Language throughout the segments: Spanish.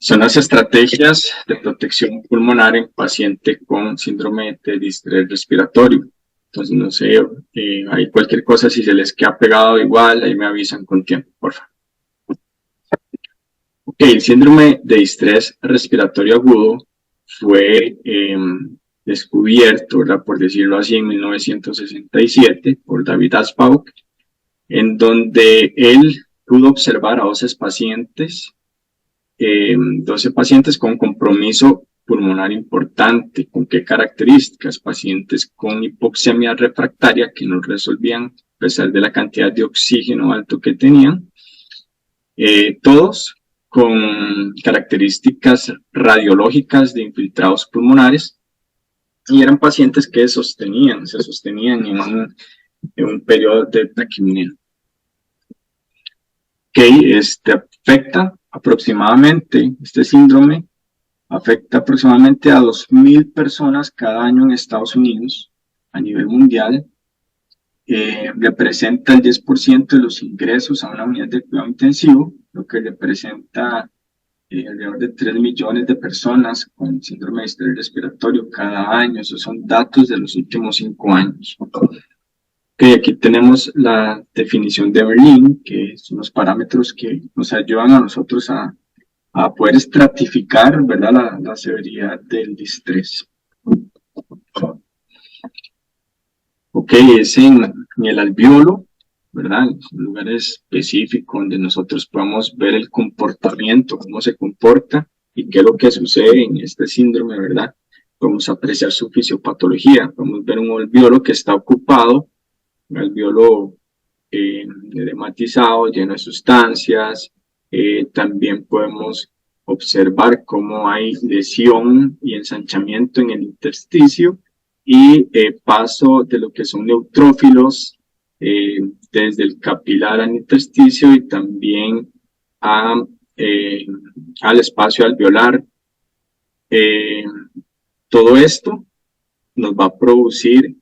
Son las estrategias de protección pulmonar en paciente con síndrome de distrés respiratorio. Entonces, no sé, hay cualquier cosa, si se les queda pegado igual, ahí me avisan con tiempo, por favor. Ok, el síndrome de distrés respiratorio agudo fue descubierto, ¿verdad? Por decirlo así, en 1967 por David Aspaugh, en donde él pudo observar a 12 pacientes con compromiso pulmonar importante. ¿Con qué características? Pacientes con hipoxemia refractaria que no resolvían a pesar de la cantidad de oxígeno alto que tenían. Todos con características radiológicas de infiltrados pulmonares, y eran pacientes que se sostenían en un periodo de taquipnea. Este síndrome afecta aproximadamente a 2,000 personas cada año en Estados Unidos a nivel mundial. Representa el 10% de los ingresos a una unidad de cuidado intensivo, lo que representa alrededor de 3 millones de personas con síndrome de distrés respiratorio cada año. Esos son datos de los últimos 5 años. Aquí tenemos la definición de Berlin, que son los parámetros que nos ayudan a nosotros a poder estratificar, ¿verdad?, la severidad del distrés. Ok, es en el alvéolo, ¿verdad? Es un lugar específico donde nosotros podemos ver el comportamiento, cómo se comporta y qué es lo que sucede en este síndrome, ¿verdad? Podemos apreciar su fisiopatología, podemos ver un alvéolo que está ocupado, un alvéolo edematizado, lleno de sustancias. También podemos observar cómo hay lesión y ensanchamiento en el intersticio y paso de lo que son neutrófilos desde el capilar al intersticio y también al espacio alveolar. Todo esto nos va a producir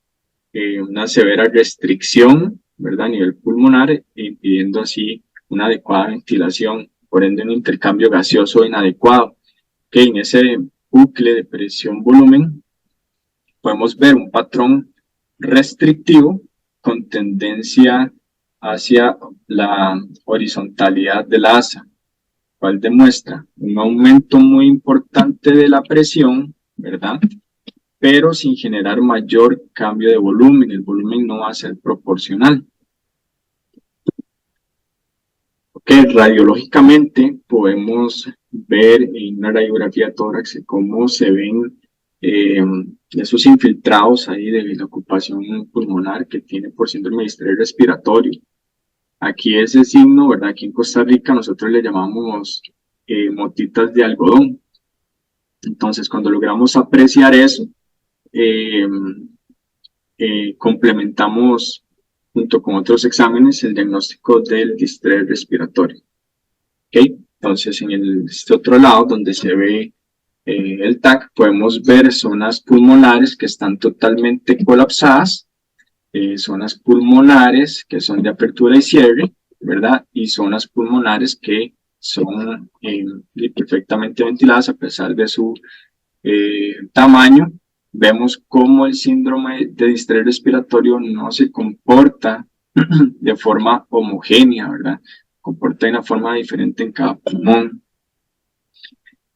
una severa restricción, ¿verdad?, a nivel pulmonar, impidiendo así una adecuada ventilación, por ende un intercambio gaseoso inadecuado. Que en ese bucle de presión-volumen podemos ver un patrón restrictivo con tendencia hacia la horizontalidad del asa, cual demuestra un aumento muy importante de la presión, ¿verdad?, pero sin generar mayor cambio de volumen. El volumen no va a ser proporcional. Ok, radiológicamente podemos ver en una radiografía de tórax cómo se ven esos infiltrados ahí de la ocupación pulmonar que tiene por síndrome de distrés respiratorio. Aquí ese signo, ¿verdad? Aquí en Costa Rica nosotros le llamamos motitas de algodón. Entonces, cuando logramos apreciar eso, complementamos junto con otros exámenes el diagnóstico del distrés respiratorio. ¿Okay? Entonces, en este otro lado, donde se ve el TAC, podemos ver zonas pulmonares que están totalmente colapsadas, zonas pulmonares que son de apertura y cierre, ¿verdad? Y zonas pulmonares que son perfectamente ventiladas a pesar de su tamaño. Vemos cómo el síndrome de distrés respiratorio no se comporta de forma homogénea, ¿verdad? Comporta de una forma diferente en cada pulmón.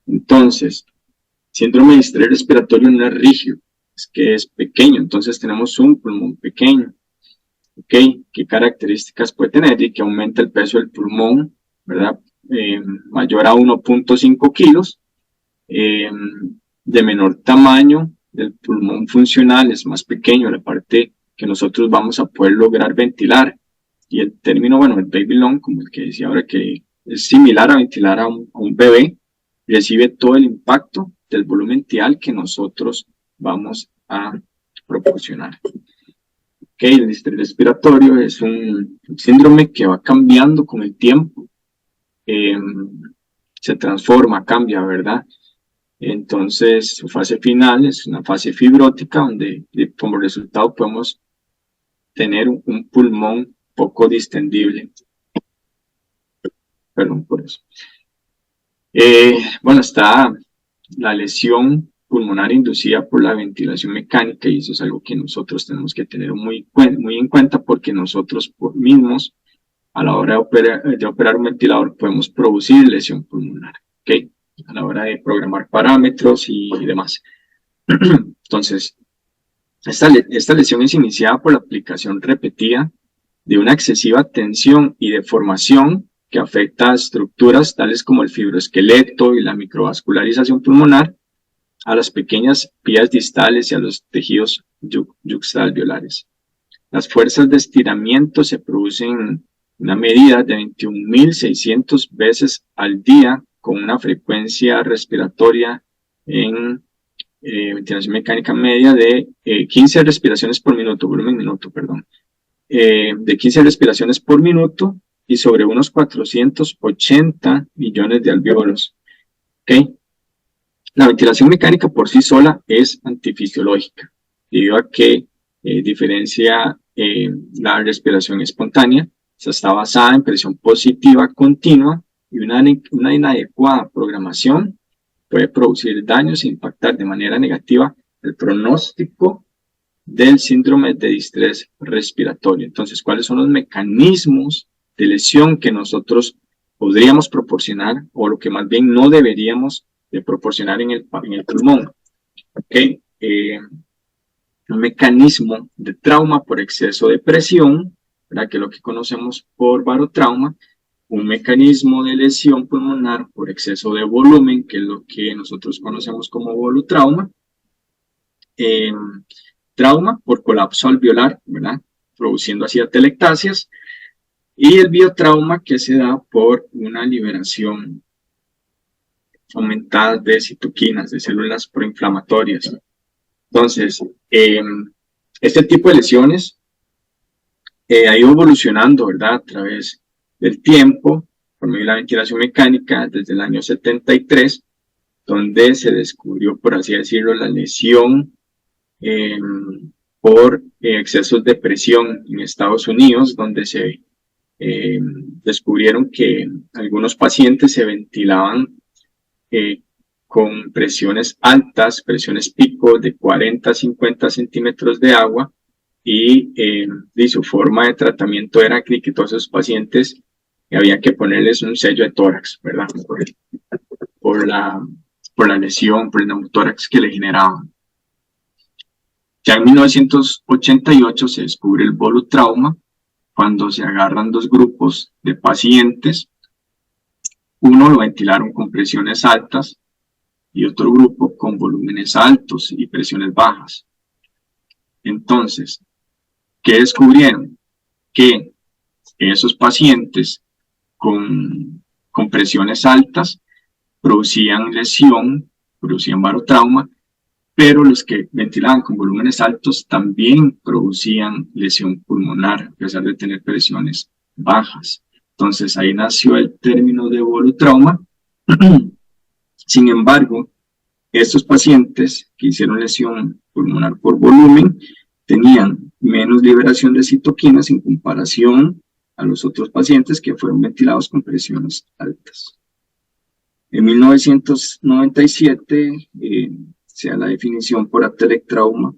Entonces, síndrome de distrés respiratorio no es rígido, es que es pequeño, entonces tenemos un pulmón pequeño. ¿Ok? ¿Qué características puede tener? Y que aumenta el peso del pulmón, ¿verdad? Mayor a 1.5 kilos. De menor tamaño del pulmón funcional, es más pequeño, la parte que nosotros vamos a poder lograr ventilar. Y el término, bueno, el baby lung, como el que decía ahora, que es similar a ventilar a un bebé, recibe todo el impacto del volumen tial que nosotros vamos a proporcionar. Okay, el distrés respiratorio es un síndrome que va cambiando con el tiempo, se transforma, cambia, ¿verdad? Entonces, su fase final es una fase fibrótica, donde como resultado podemos tener un pulmón poco distendible. Perdón por eso. Bueno, está la lesión pulmonar inducida por la ventilación mecánica, y eso es algo que nosotros tenemos que tener muy en cuenta, porque nosotros mismos a la hora de operar un ventilador podemos producir lesión pulmonar, ¿ok? A la hora de programar parámetros y demás. Entonces, esta lesión es iniciada por la aplicación repetida de una excesiva tensión y deformación que afecta a estructuras tales como el fibroesqueleto y la microvascularización pulmonar, a las pequeñas vías distales y a los tejidos yuxtalveolares. Las fuerzas de estiramiento se producen en una medida de 21.600 veces al día, con una frecuencia respiratoria en ventilación mecánica media de 15 respiraciones por minuto, volumen minuto, perdón, de 15 respiraciones por minuto y sobre unos 480 millones de alvéolos. ¿Okay? La ventilación mecánica por sí sola es antifisiológica, debido a que diferencia la respiración espontánea. Esta está basada en presión positiva continua, y una inadecuada programación puede producir daños e impactar de manera negativa el pronóstico del síndrome de distrés respiratorio. Entonces, ¿cuáles son los mecanismos de lesión que nosotros podríamos proporcionar, o lo que más bien no deberíamos de proporcionar en el pulmón? ¿Okay? Un mecanismo de trauma por exceso de presión, ¿verdad? Que es lo que conocemos por barotrauma. Un mecanismo de lesión pulmonar por exceso de volumen, que es lo que nosotros conocemos como volutrauma. Trauma por colapso alveolar, ¿verdad? Produciendo así atelectasias. Y el biotrauma, que se da por una liberación aumentada de citoquinas, de células proinflamatorias. Entonces, este tipo de lesiones ha ido evolucionando, ¿verdad? A través del tiempo, por medio de la ventilación mecánica, desde el año 73, donde se descubrió, por así decirlo, la lesión por excesos de presión en Estados Unidos, donde se descubrieron que algunos pacientes se ventilaban con presiones altas, presiones pico de 40 a 50 centímetros de agua, y su forma de tratamiento era que todos esos pacientes había que ponerles un sello de tórax, ¿verdad? Por la lesión, por el neumotórax que le generaban. Ya en 1988 se descubre el volutrauma, cuando se agarran dos grupos de pacientes. Uno lo ventilaron con presiones altas y otro grupo con volúmenes altos y presiones bajas. Entonces, ¿qué descubrieron? Que esos pacientes con presiones altas producían lesión, producían barotrauma, pero los que ventilaban con volúmenes altos también producían lesión pulmonar, a pesar de tener presiones bajas. Entonces ahí nació el término de volutrauma. Sin embargo, estos pacientes que hicieron lesión pulmonar por volumen tenían menos liberación de citoquinas en comparación a los otros pacientes que fueron ventilados con presiones altas. En 1997 se da la definición por atelectrauma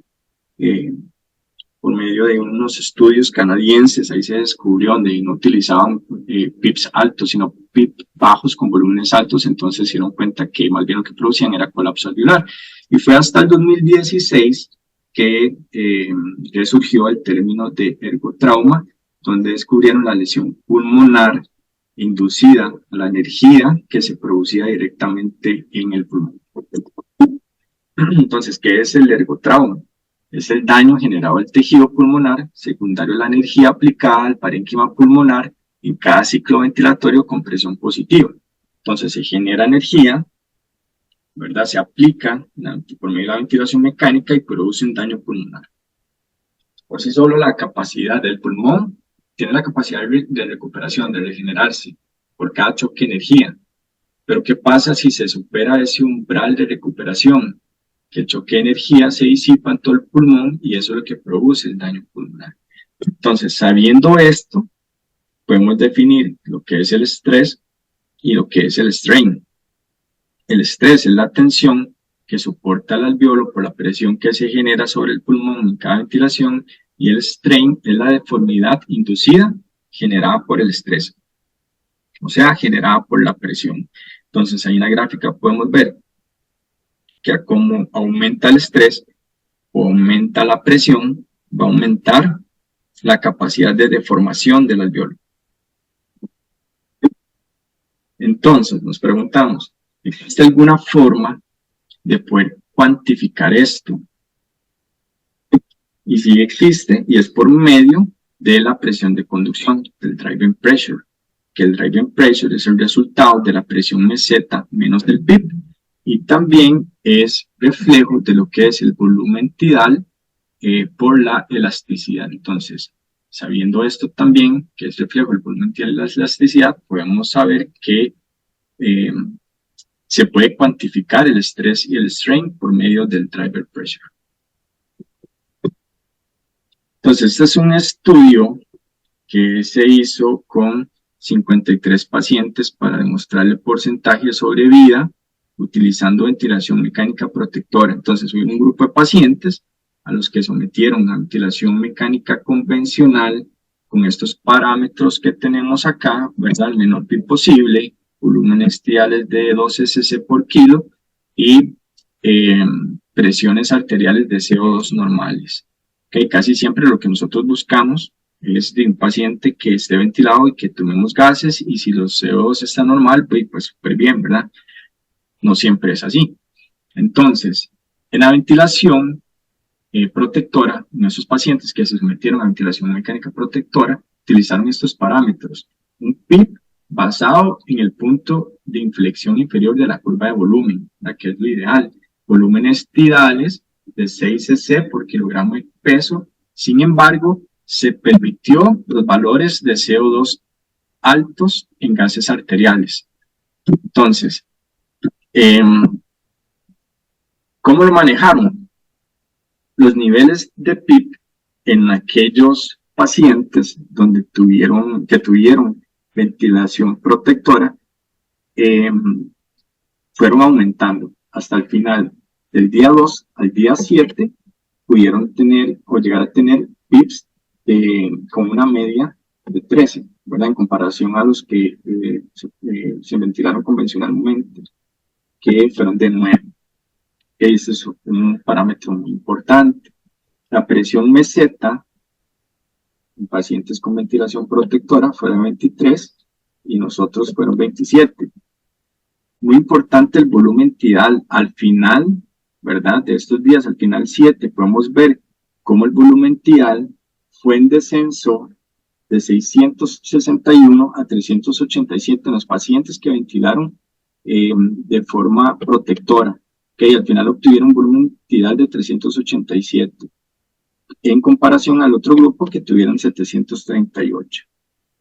por medio de unos estudios canadienses. Ahí se descubrió donde no utilizaban PIPs altos, sino PIP bajos con volúmenes altos. Entonces se dieron cuenta que más bien lo que producían era colapso alveolar. Y fue hasta el 2016 que surgió el término de ergotrauma, donde descubrieron la lesión pulmonar inducida a la energía que se producía directamente en el pulmón. Entonces, ¿qué es el ergotrauma? Es el daño generado al tejido pulmonar secundario a la energía aplicada al parénquima pulmonar en cada ciclo ventilatorio con presión positiva. Entonces se genera energía, ¿verdad? Se aplica por medio de la ventilación mecánica y produce un daño pulmonar. Por sí solo la capacidad del pulmón tiene la capacidad de recuperación, de regenerarse por cada choque de energía. Pero ¿qué pasa si se supera ese umbral de recuperación? Que el choque de energía se disipa en todo el pulmón y eso es lo que produce el daño pulmonar. Entonces, sabiendo esto, podemos definir lo que es el estrés y lo que es el strain. El estrés es la tensión que soporta el alveolo por la presión que se genera sobre el pulmón en cada ventilación, y el strain es la deformidad inducida generada por el estrés, o sea, generada por la presión. Entonces, ahí en la gráfica podemos ver que como aumenta el estrés o aumenta la presión, va a aumentar la capacidad de deformación del alveolo. Entonces, nos preguntamos, ¿existe alguna forma de poder cuantificar esto? Y sí existe, y es por medio de la presión de conducción, del driving pressure, que el driving pressure es el resultado de la presión meseta menos del PIB, y también es reflejo de lo que es el volumen tidal por la elasticidad. Entonces, sabiendo esto también, que es reflejo del volumen tidal y la elasticidad, podemos saber que se puede cuantificar el estrés y el strain por medio del driver pressure. Entonces, este es un estudio que se hizo con 53 pacientes para demostrar el porcentaje de sobrevida utilizando ventilación mecánica protectora. Entonces, hubo un grupo de pacientes a los que sometieron a ventilación mecánica convencional con estos parámetros que tenemos acá, ¿verdad? El menor PIB posible, volúmenes tidales de 12 cc por kilo y presiones arteriales de CO2 normales. Okay, casi siempre lo que nosotros buscamos es de un paciente que esté ventilado y que tomemos gases, y si los CO2 están normal, pues súper bien, ¿verdad? No siempre es así. Entonces, en la ventilación protectora, en esos pacientes que se sometieron a ventilación mecánica protectora, utilizaron estos parámetros. Un PIB basado en el punto de inflexión inferior de la curva de volumen, que es lo ideal. Volúmenes tidales de 6 cc por kilogramo de peso. Sin embargo, se permitió los valores de CO2 altos en gases arteriales. Entonces, ¿cómo lo manejaron? Los niveles de PIB en aquellos pacientes donde tuvieron ventilación protectora fueron aumentando hasta el final del día 2 al día 7, pudieron tener o llegar a tener PIBs con una media de 13, ¿verdad? En comparación a los que se ventilaron convencionalmente, que fueron de 9. Ese es un parámetro muy importante. La presión meseta en pacientes con ventilación protectora fueron 23 y nosotros fueron 27. Muy importante el volumen tidal. Al final, ¿verdad? De estos días, al final 7, podemos ver cómo el volumen tidal fue en descenso de 661 a 387 en los pacientes que ventilaron de forma protectora, que al final obtuvieron un volumen tidal de 387, en comparación al otro grupo que tuvieron 738.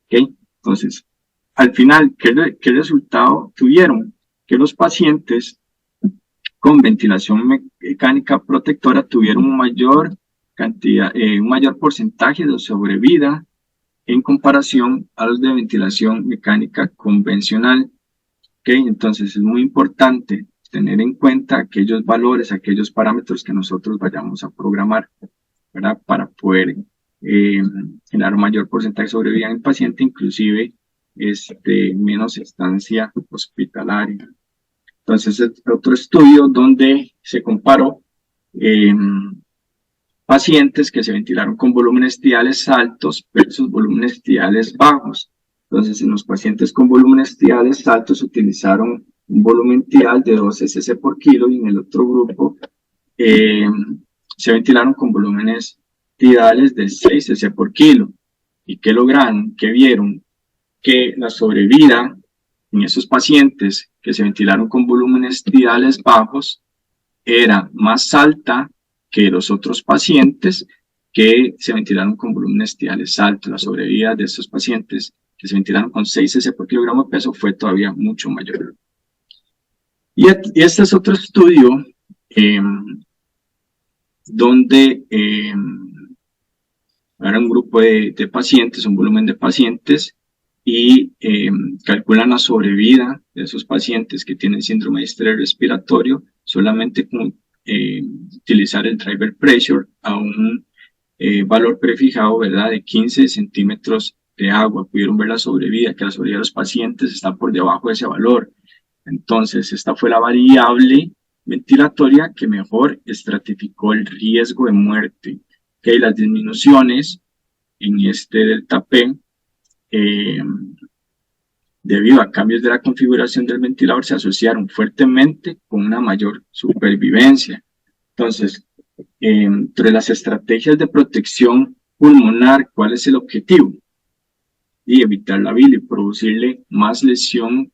¿Okay? Entonces, al final, ¿qué resultado tuvieron? Que los pacientes con ventilación mecánica protectora tuvieron un mayor porcentaje de sobrevida en comparación a los de ventilación mecánica convencional. ¿Okay? Entonces es muy importante tener en cuenta aquellos valores, aquellos parámetros que nosotros vayamos a programar, ¿verdad? Para poder generar un mayor porcentaje de sobrevida en el paciente, inclusive menos estancia hospitalaria. Entonces, es otro estudio donde se comparó pacientes que se ventilaron con volúmenes tidales altos versus volúmenes tidales bajos. Entonces, en los pacientes con volúmenes tidales altos utilizaron un volumen tidal de 12 cc por kilo, y en el otro grupo se ventilaron con volúmenes tidales de 6 cc por kilo. ¿Y qué lograron? ¿Qué vieron? Que la sobrevida en esos pacientes que se ventilaron con volúmenes tidales bajos era más alta que los otros pacientes que se ventilaron con volúmenes tidales altos. La sobrevida de estos pacientes que se ventilaron con 6 cc por kilogramo de peso fue todavía mucho mayor. Y este es otro estudio donde era un grupo de pacientes, un volumen de pacientes y calculan la sobrevida de esos pacientes que tienen síndrome de estrés respiratorio solamente con utilizar el driver pressure a un valor prefijado, ¿verdad?, de 15 centímetros de agua. Pudieron ver la sobrevida, que la sobrevida de los pacientes está por debajo de ese valor. Entonces, esta fue la variable ventilatoria que mejor estratificó el riesgo de muerte. Okay, las disminuciones en este delta P, debido a cambios de la configuración del ventilador, se asociaron fuertemente con una mayor supervivencia. Entonces, entre las estrategias de protección pulmonar, ¿cuál es el objetivo? Y evitar la bilis, producirle más lesión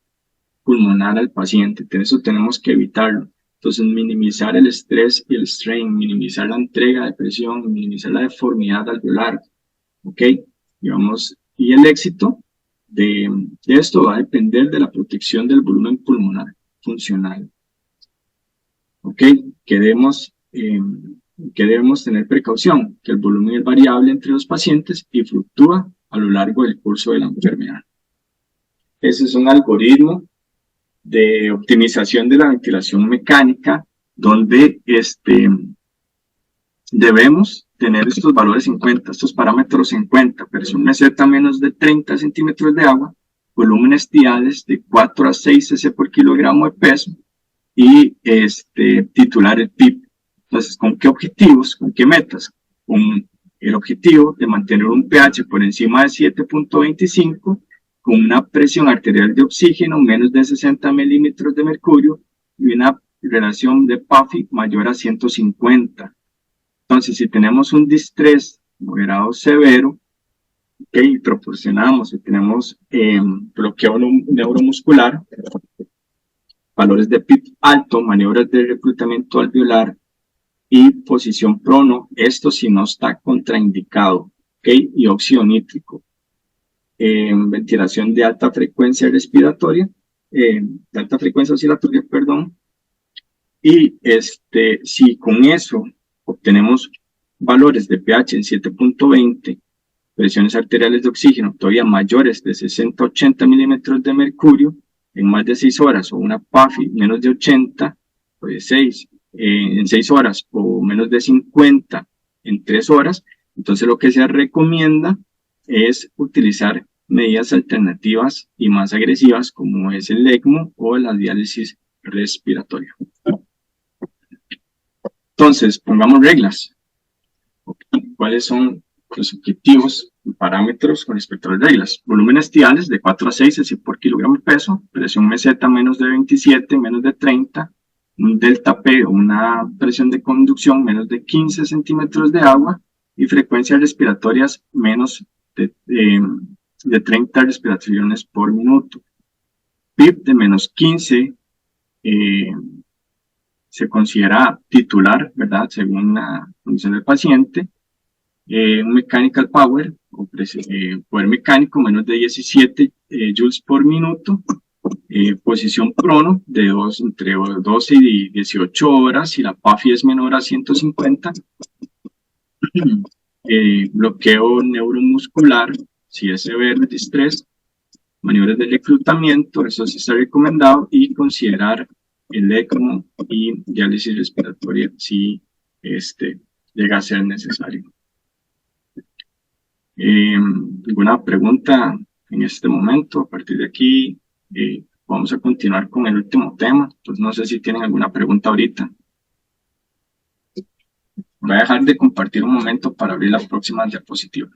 pulmonar al paciente. Eso tenemos que evitarlo. Entonces, minimizar el estrés y el strain, minimizar la entrega de presión, minimizar la deformidad alveolar. ¿Ok? Y el éxito de esto va a depender de la protección del volumen pulmonar funcional. ¿Ok? Que debemos tener precaución, que el volumen es variable entre los pacientes y fluctúa a lo largo del curso de la enfermedad. Ese es un algoritmo de optimización de la ventilación mecánica, donde debemos tener estos valores en cuenta, estos parámetros en cuenta: presión meseta menos de 30 centímetros de agua, volúmenes diales de 4 a 6 cc por kilogramo de peso y titular el PIB. Entonces, ¿con qué objetivos? ¿Con qué metas? Con el objetivo de mantener un pH por encima de 7.25, con una presión arterial de oxígeno menos de 60 milímetros de mercurio y una relación de PAFI mayor a 150. Entonces, si tenemos un distrés moderado severo, y proporcionamos, si tenemos bloqueo neuromuscular, valores de PIB alto, maniobras de reclutamiento alveolar y posición prono, esto si no está contraindicado, y óxido nítrico. Ventilación de alta frecuencia respiratoria, de alta frecuencia oscilatoria, perdón, y si con eso obtenemos valores de pH en 7.20, presiones arteriales de oxígeno todavía mayores de 60-80 milímetros de mercurio en más de 6 horas, o una PAFI menos de 80 o de 6 en 6 horas, o menos de 50 en 3 horas, entonces lo que se recomienda es utilizar medidas alternativas y más agresivas, como es el ECMO o la diálisis respiratoria. Entonces, pongamos reglas. ¿Cuáles son los objetivos y parámetros con respecto a las reglas? Volúmenes diales de 4 a 6 cc por kilogramo de peso, presión meseta menos de 27, menos de 30, un delta P o una presión de conducción menos de 15 centímetros de agua y frecuencias respiratorias menos de 30 respiraciones por minuto. PIB de menos 15 se considera titular, ¿verdad?, según la condición del paciente. Un mechanical power, o poder mecánico menos de 17 joules por minuto. Posición prono de entre 12 y 18 horas, si la PAFI es menor a 150. Bloqueo neuromuscular, si es severo distrés. Maniobras de reclutamiento, eso sí está recomendado, y considerar el ECMO y diálisis respiratoria si llega a ser necesario. ¿Alguna pregunta en este momento? A partir de aquí vamos a continuar con el último tema. Pues no sé si tienen alguna pregunta ahorita. Voy a dejar de compartir un momento para abrir la próxima diapositiva.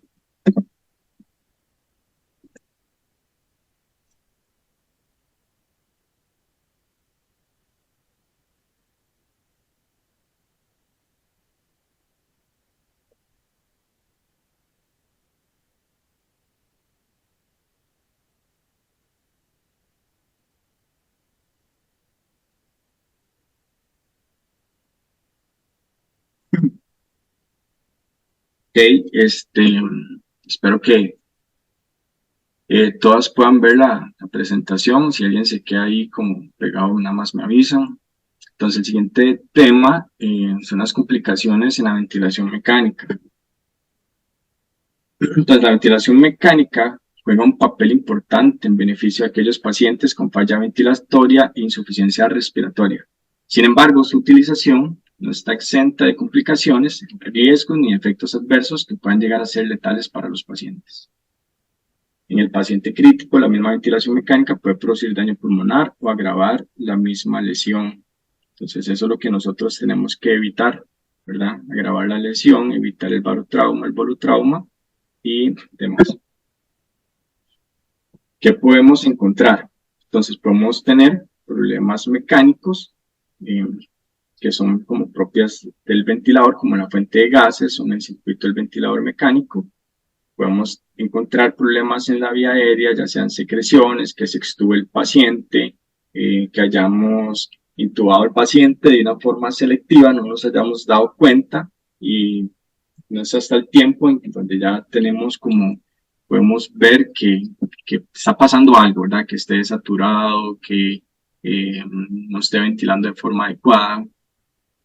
Ok, espero que todas puedan ver la presentación. Si alguien se queda ahí como pegado, nada más me avisan. Entonces, el siguiente tema son las complicaciones en la ventilación mecánica. Entonces, la ventilación mecánica juega un papel importante en beneficio de aquellos pacientes con falla ventilatoria e insuficiencia respiratoria. Sin embargo, su utilización no está exenta de complicaciones, riesgos ni efectos adversos que puedan llegar a ser letales para los pacientes. En el paciente crítico, la misma ventilación mecánica puede producir daño pulmonar o agravar la misma lesión. Entonces, eso es lo que nosotros tenemos que evitar, ¿verdad? Agravar la lesión, evitar el barotrauma, el volutrauma y demás. ¿Qué podemos encontrar? Entonces, podemos tener problemas mecánicos que son como propias del ventilador, como la fuente de gases o en el circuito del ventilador mecánico. Podemos encontrar problemas en la vía aérea, ya sean secreciones, que se extube el paciente, que hayamos intubado al paciente de una forma selectiva, no nos hayamos dado cuenta y no es hasta el tiempo en donde ya tenemos como, podemos ver que está pasando algo, ¿verdad? Que esté saturado, que no esté ventilando de forma adecuada,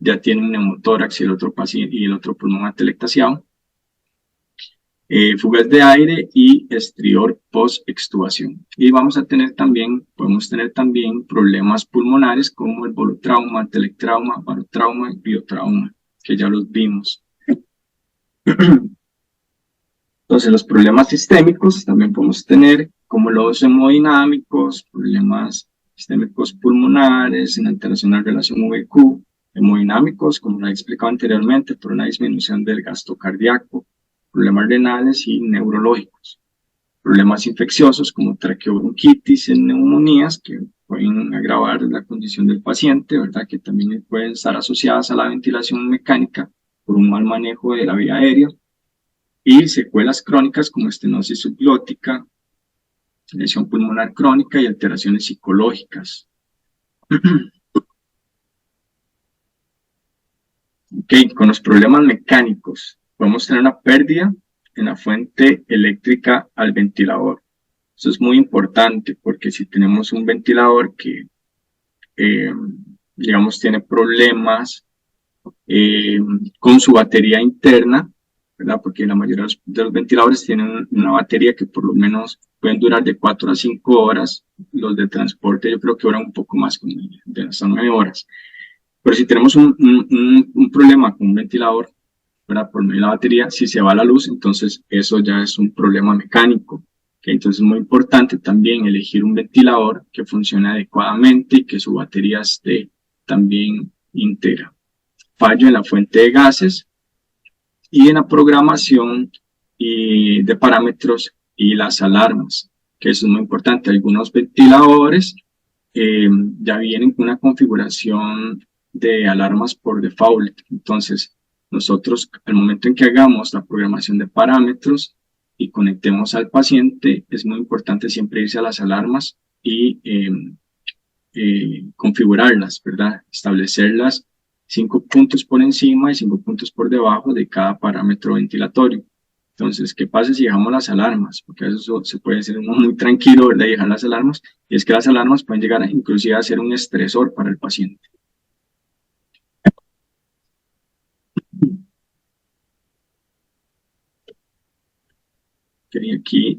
ya tiene un neumotórax y el otro paciente y el otro pulmón atelectasiado. Fugas de aire y estrior post-extubación. Y vamos a tener también, podemos tener también problemas pulmonares como el volutrauma, atelectrauma, barotrauma y biotrauma, que ya los vimos. Entonces, los problemas sistémicos también podemos tener, como los hemodinámicos, problemas sistémicos pulmonares, en alteración de la relación VQ, hemodinámicos, como lo he explicado anteriormente, por una disminución del gasto cardíaco, problemas renales y neurológicos, problemas infecciosos como traqueobronquitis en neumonías que pueden agravar la condición del paciente, ¿verdad? Que también pueden estar asociadas a la ventilación mecánica por un mal manejo de la vía aérea, y secuelas crónicas como estenosis subglótica, lesión pulmonar crónica y alteraciones psicológicas. Ok, con los problemas mecánicos podemos tener una pérdida en la fuente eléctrica al ventilador. Eso es muy importante porque si tenemos un ventilador que, digamos, tiene problemas con su batería interna, ¿verdad? Porque la mayoría de los ventiladores tienen una batería que por lo menos pueden durar de 4 a 5 horas. Los de transporte yo creo que duran un poco más, de hasta 9 horas. Pero si tenemos un problema con un ventilador, ¿verdad? Por medio de la batería, si se va la luz, entonces eso ya es un problema mecánico. ¿Okay? Entonces es muy importante también elegir un ventilador que funcione adecuadamente y que su batería esté también íntegra. Fallo en la fuente de gases y en la programación de parámetros y las alarmas, que eso es muy importante. Algunos ventiladores ya vienen con una configuración de alarmas por default. Entonces, nosotros al momento en que hagamos la programación de parámetros y conectemos al paciente, es muy importante siempre irse a las alarmas y configurarlas, ¿verdad? Establecerlas 5 puntos por encima y 5 puntos por debajo de cada parámetro ventilatorio. Entonces, ¿qué pasa si dejamos las alarmas? Porque eso se puede hacer uno muy tranquilo, ¿verdad? Y dejar las alarmas. Y es que las alarmas pueden llegar inclusive a ser un estresor para el paciente. Okay,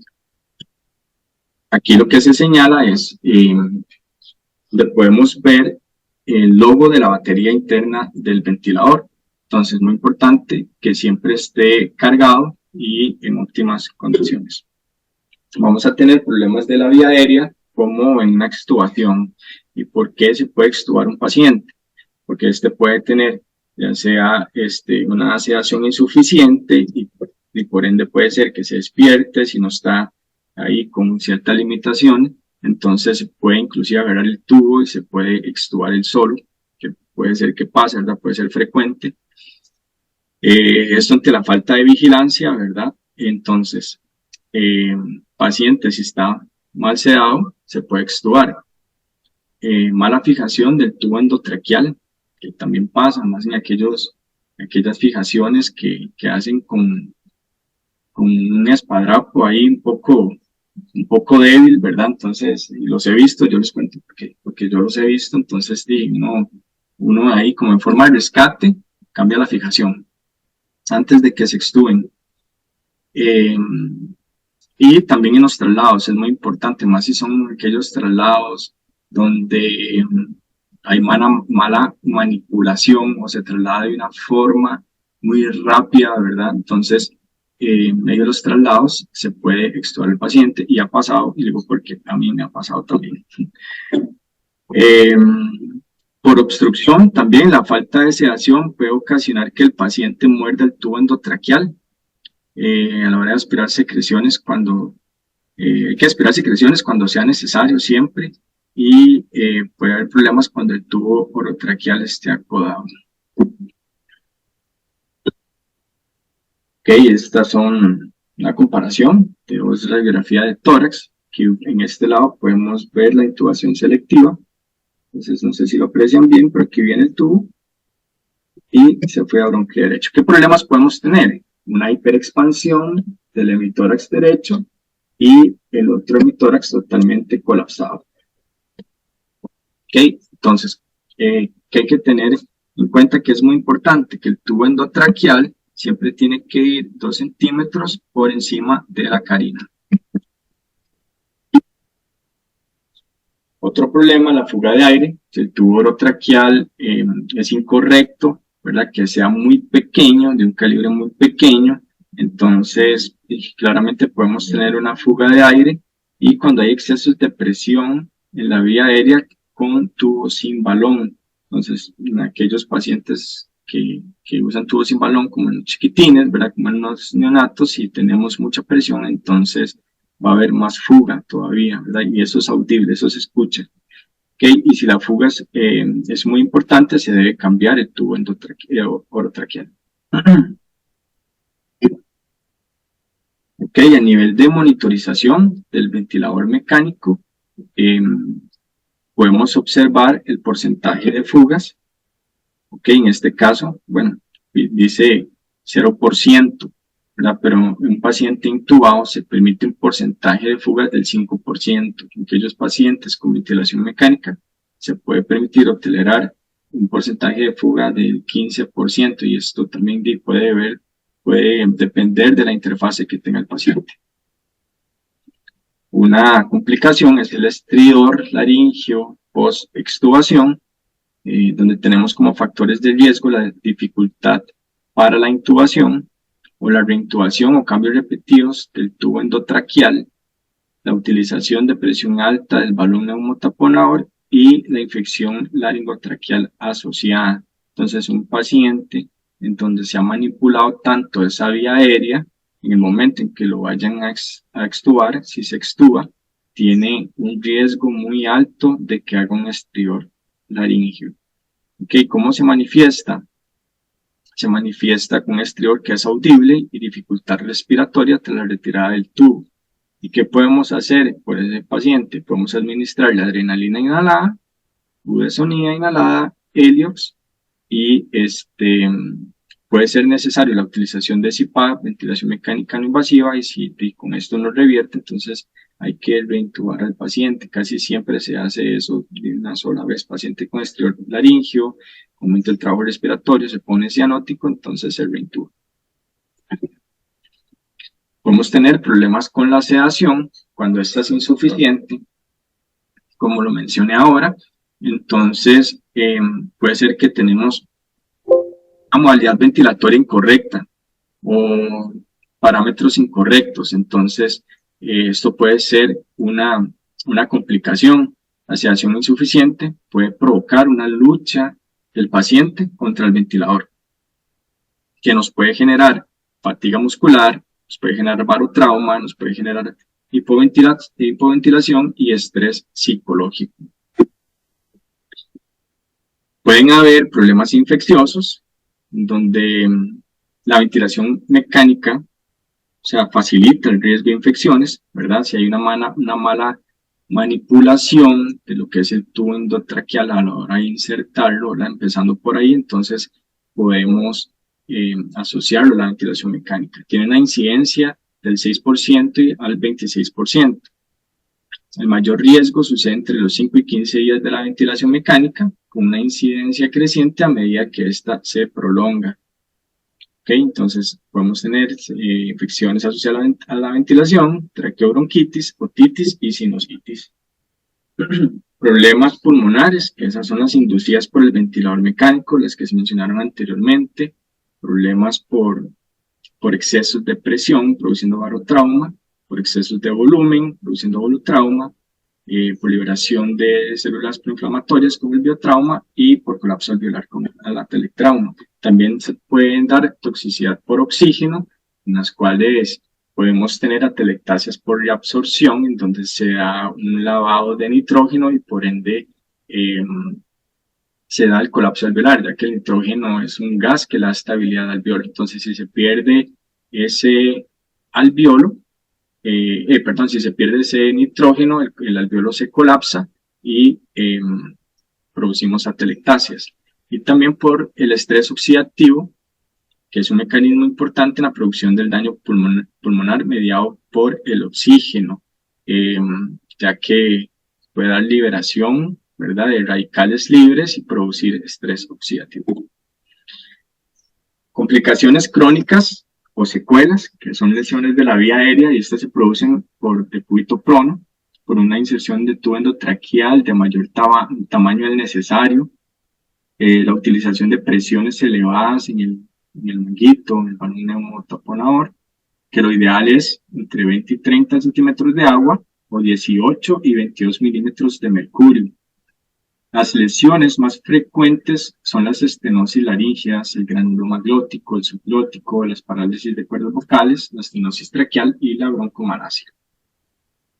aquí lo que se señala es, donde podemos ver el logo de la batería interna del ventilador. Entonces, es muy importante que siempre esté cargado y en óptimas condiciones. Vamos a tener problemas de la vía aérea como en una extubación. ¿Y por qué se puede extubar un paciente? Porque este puede tener ya sea una sedación insuficiente y por ende puede ser que se despierte si no está ahí con cierta limitación. Entonces se puede inclusive agarrar el tubo y se puede extubar el solo, que puede ser que pase, ¿verdad? Puede ser frecuente. Esto ante la falta de vigilancia, ¿verdad? Entonces, paciente, si está mal sedado, se puede extubar. Mala fijación del tubo endotraqueal, que también pasa más en aquellas fijaciones que hacen con un espadrapo ahí un poco débil, ¿verdad? Entonces, los he visto, yo les cuento porque yo los he visto, entonces uno ahí como en forma de rescate cambia la fijación antes de que se extuben. Y también en los traslados es muy importante, más si son aquellos traslados donde hay mala manipulación o se traslada de una forma muy rápida, ¿verdad? Entonces, en medio de los traslados se puede extubar el paciente y ha pasado, y digo porque a mí me ha pasado también. Por obstrucción, también la falta de sedación puede ocasionar que el paciente muerda el tubo endotraqueal a la hora de aspirar secreciones cuando hay que aspirar secreciones cuando sea necesario siempre y puede haber problemas cuando el tubo orotraqueal esté acodado. Ok, estas son una comparación de dos radiografías de tórax, que en este lado podemos ver la intubación selectiva. Entonces no sé si lo aprecian bien, pero aquí viene el tubo y se fue a bronquio derecho. ¿Qué problemas podemos tener? Una hiperexpansión del hemitórax derecho y el otro hemitórax totalmente colapsado. Ok, entonces, ¿qué hay que tener en cuenta? Que es muy importante que el tubo endotraqueal siempre tiene que ir 2 centímetros por encima de la carina. Otro problema, la fuga de aire. Si el tubo orotraqueal es incorrecto, ¿verdad? Que sea muy pequeño, de un calibre muy pequeño, entonces claramente podemos tener una fuga de aire y cuando hay excesos de presión en la vía aérea con tubo sin balón. Entonces, en aquellos pacientes que usan tubos sin balón, como en los chiquitines, ¿verdad? Como en los neonatos, si tenemos mucha presión, entonces va a haber más fuga todavía, ¿verdad? Y eso es audible, eso se escucha. ¿Okay? Y si la fuga es muy importante, se debe cambiar el tubo orotraqueal. Ok, a nivel de monitorización del ventilador mecánico, podemos observar el porcentaje de fugas. Ok, en este caso, bueno, dice 0%, ¿verdad? Pero en un paciente intubado se permite un porcentaje de fugas del 5%. En aquellos pacientes con ventilación mecánica se puede permitir o tolerar un porcentaje de fuga del 15% y esto también puede depender de la interfase que tenga el paciente. Una complicación es el estridor laringio post-extubación, donde tenemos como factores de riesgo la dificultad para la intubación o la reintubación o cambios repetidos del tubo endotraqueal, la utilización de presión alta del balón neumotaponador y la infección laringotraqueal asociada. Entonces, un paciente en donde se ha manipulado tanto esa vía aérea, en el momento en que lo vayan a extubar, si se extuba, tiene un riesgo muy alto de que haga un estridor laringio. Okay, ¿cómo se manifiesta? Se manifiesta con un estridor que es audible y dificultad respiratoria tras la retirada del tubo. ¿Y qué podemos hacer por ese paciente? Podemos administrar la adrenalina inhalada, budesonida inhalada, Heliox, y puede ser necesario la utilización de CPAP, ventilación mecánica no invasiva, y si con esto no revierte, entonces hay que reintubar al paciente. Casi siempre se hace eso de una sola vez. Paciente con estridor laringio, aumenta el trabajo respiratorio, se pone cianótico, entonces se reintuba. Podemos tener problemas con la sedación cuando esta es insuficiente, como lo mencioné ahora. Entonces, puede ser que tenemos una modalidad ventilatoria incorrecta o parámetros incorrectos. Entonces, esto puede ser una complicación. La sedación insuficiente puede provocar una lucha del paciente contra el ventilador, que nos puede generar fatiga muscular, nos puede generar barotrauma, nos puede generar hipoventilación y estrés psicológico. Pueden haber problemas infecciosos, donde la ventilación mecánica, o sea, facilita el riesgo de infecciones, ¿verdad? Si hay una mala manipulación de lo que es el tubo endotraqueal a la hora de insertarlo, ¿verdad? Empezando por ahí, entonces podemos asociarlo a la ventilación mecánica. Tiene una incidencia del 6% al 26%. El mayor riesgo sucede entre los 5 y 15 días de la ventilación mecánica, con una incidencia creciente a medida que ésta se prolonga. Entonces podemos tener infecciones asociadas a la ventilación, traqueobronquitis, otitis y sinusitis. Problemas pulmonares, que esas son las inducidas por el ventilador mecánico, las que se mencionaron anteriormente. Problemas por excesos de presión, produciendo barotrauma, por excesos de volumen, produciendo volutrauma, por liberación de células proinflamatorias con el biotrauma y por colapso alveolar con el atelectrauma. También se pueden dar toxicidad por oxígeno, en las cuales podemos tener atelectasias por reabsorción, en donde se da un lavado de nitrógeno y por ende se da el colapso alveolar, ya que el nitrógeno es un gas que le da estabilidad al alveolo. Entonces, si se pierde ese alveolo, si se pierde ese nitrógeno, el alveolo se colapsa y producimos atelectasias. Y también por el estrés oxidativo, que es un mecanismo importante en la producción del daño pulmonar mediado por el oxígeno, ya que puede dar liberación, ¿verdad?, de radicales libres y producir estrés oxidativo. Complicaciones crónicas o secuelas, que son lesiones de la vía aérea, y estas se producen por decúbito prono, por una inserción de tubo endotraqueal de mayor tamaño del necesario, la utilización de presiones elevadas en el manguito, en el balón neumotaponador, que lo ideal es entre 20 y 30 centímetros de agua o 18 y 22 milímetros de mercurio. Las lesiones más frecuentes son las estenosis laríngeas, el granuloma glótico, el subglótico, las parálisis de cuerdas vocales, la estenosis traqueal y la broncomalácia.